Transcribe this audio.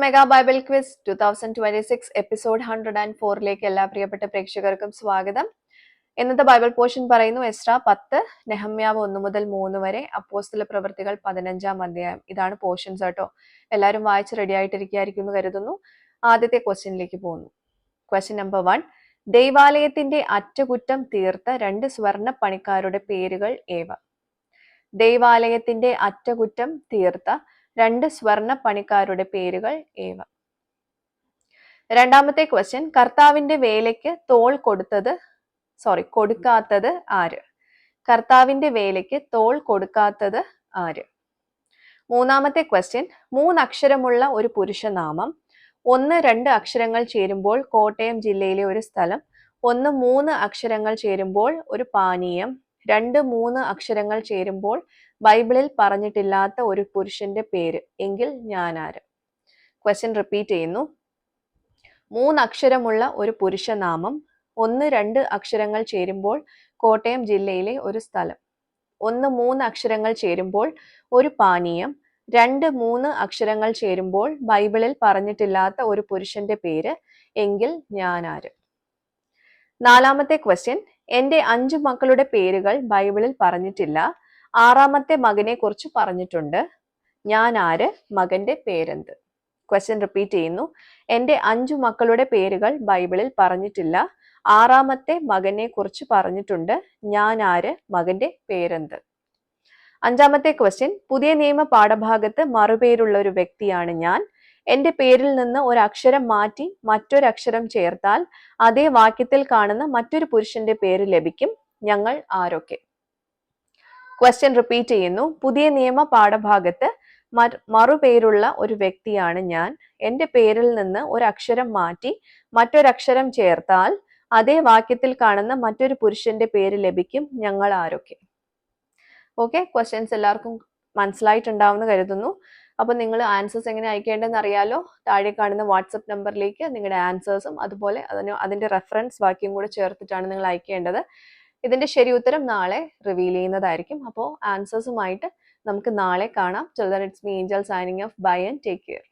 Mega Bible quiz 2026 episode 104ലേക്ക് എല്ലാ പ്രിയപ്പെട്ട പ്രേക്ഷകർക്കും സ്വാഗതം. ഇന്നത്തെ ബൈബിൾ പോർഷൻ പറയുന്നു എസ്രാ 10, നെഹമ്യാവ് 1 മുതൽ 3 വരെ, അപ്പോസ്തല പ്രവൃത്തികൾ 15-ാം അധ്യായം. ഇതാണ് പോർഷൻസ് കേട്ടോ. എല്ലാവരും വായിച്ച് റെഡി ആയിട്ടിരിക്കുകയായിരിക്കും എന്ന് കരുതുന്നു. ആദ്യത്തെ ക്വസ്റ്റ്യനിലേക്ക് പോകുന്നു. Question number 1. ദൈവാലയത്തിന്റെ അറ്റകുറ്റം തീർത്ത 2 സ്വർണ്ണ പണിക്കാരുടെ പേരുകൾ ഏവ? ദൈവാലയത്തിന്റെ അറ്റകുറ്റം തീർത്ത 2 സ്വർണ്ണ പണിക്കാരുടെ പേരുകൾ ഏവ? രണ്ടാമത്തെ ക്വസ്റ്റ്യൻ, കർത്താവിന്റെ വേലയ്ക്ക് തോൾ കൊടുക്കാത്തത് ആര്? കർത്താവിന്റെ വേലയ്ക്ക് തോൾ കൊടുക്കാത്തത് ആര്? മൂന്നാമത്തെ ക്വസ്റ്റ്യൻ, 3 അക്ഷരമുള്ള ഒരു പുരുഷനാമം. 1 2 അക്ഷരങ്ങൾ ചേരുമ്പോൾ കോട്ടയം ജില്ലയിലെ ഒരു സ്ഥലം. 1 3 അക്ഷരങ്ങൾ ചേരുമ്പോൾ ഒരു പാനീയം. 2 3 അക്ഷരങ്ങൾ ചേരുമ്പോൾ ബൈബിളിൽ പറഞ്ഞിട്ടില്ലാത്ത ഒരു പുരുഷന്റെ പേര്. എങ്കിൽ ഞാൻ ആര്? ക്വസ്റ്റ്യൻ റിപ്പീറ്റ് ചെയ്യുന്നു. 3 അക്ഷരമുള്ള ഒരു പുരുഷനാമം. 1 2 അക്ഷരങ്ങൾ ചേരുമ്പോൾ കോട്ടയം ജില്ലയിലെ ഒരു സ്ഥലം. 1 3 അക്ഷരങ്ങൾ ചേരുമ്പോൾ ഒരു പാനീയം. 2 3 അക്ഷരങ്ങൾ ചേരുമ്പോൾ ബൈബിളിൽ പറഞ്ഞിട്ടില്ലാത്ത ഒരു പുരുഷന്റെ പേര്. എങ്കിൽ ഞാൻ ആര്? നാലാമത്തെ ക്വസ്റ്റ്യൻ, എന്റെ 5 മക്കളുടെ പേരുകൾ ബൈബിളിൽ പറഞ്ഞിട്ടില്ല. 6ാമത്തെ മകനെ കുറിച്ച് പറഞ്ഞിട്ടുണ്ട്. ഞാൻ ആര്? മകന്റെ പേരെന്ത്? ക്വസ്റ്റ്യൻ റിപ്പീറ്റ് ചെയ്യുന്നു. എന്റെ 5 മക്കളുടെ പേരുകൾ ബൈബിളിൽ പറഞ്ഞിട്ടില്ല. 6ാമത്തെ മകനെ കുറിച്ച് പറഞ്ഞിട്ടുണ്ട്. ഞാൻ ആര്? മകന്റെ പേരെന്ത്? 5ാമത്തെ ക്വസ്റ്റ്യൻ, പുതിയ നിയമ പാഠഭാഗത്ത് മറുപേരുള്ള ഒരു വ്യക്തിയാണ് ഞാൻ. എന്റെ പേരിൽ നിന്ന് ഒരു അക്ഷരം മാറ്റി മറ്റൊരക്ഷരം ചേർത്താൽ അതേ വാക്യത്തിൽ കാണുന്ന മറ്റൊരു പുരുഷന്റെ പേര് ലഭിക്കും. ഞങ്ങൾ ആരൊക്കെ? ക്വസ്റ്റ്യൻ റിപ്പീറ്റ് ചെയ്യുന്നു. പുതിയ നിയമ പാഠഭാഗത്ത് മറുപേരുള്ള ഒരു വ്യക്തിയാണ് ഞാൻ. എന്റെ പേരിൽ നിന്ന് ഒരു അക്ഷരം മാറ്റി മറ്റൊരക്ഷരം ചേർത്താൽ അതേ വാക്യത്തിൽ കാണുന്ന മറ്റൊരു പുരുഷന്റെ പേര് ലഭിക്കും. ഞങ്ങൾ ആരൊക്കെ? ഓക്കെ, ക്വസ്റ്റ്യൻസ് എല്ലാവർക്കും മനസ്സിലായിട്ടുണ്ടാവുമെന്ന് കരുതുന്നു. അപ്പൊ നിങ്ങൾ ആൻസേഴ്സ് എങ്ങനെ അയക്കേണ്ടതെന്ന് അറിയാലോ. താഴെ കാണുന്ന വാട്സപ്പ് നമ്പറിലേക്ക് നിങ്ങളുടെ ആൻസേഴ്സും അതുപോലെ അതിന്റെ റെഫറൻസ് വാക്യം കൂടെ ചേർത്തിട്ടാണ് നിങ്ങൾ അയക്കേണ്ടത്. ഇതിന്റെ ശരി ഉത്തരം നാളെ റിവീൽ ചെയ്യുന്നതായിരിക്കും. അപ്പോൾ ആൻസേഴ്സുമായിട്ട് നമുക്ക് നാളെ കാണാം. Till then, it's me, Angel, signing off. Bye and take care.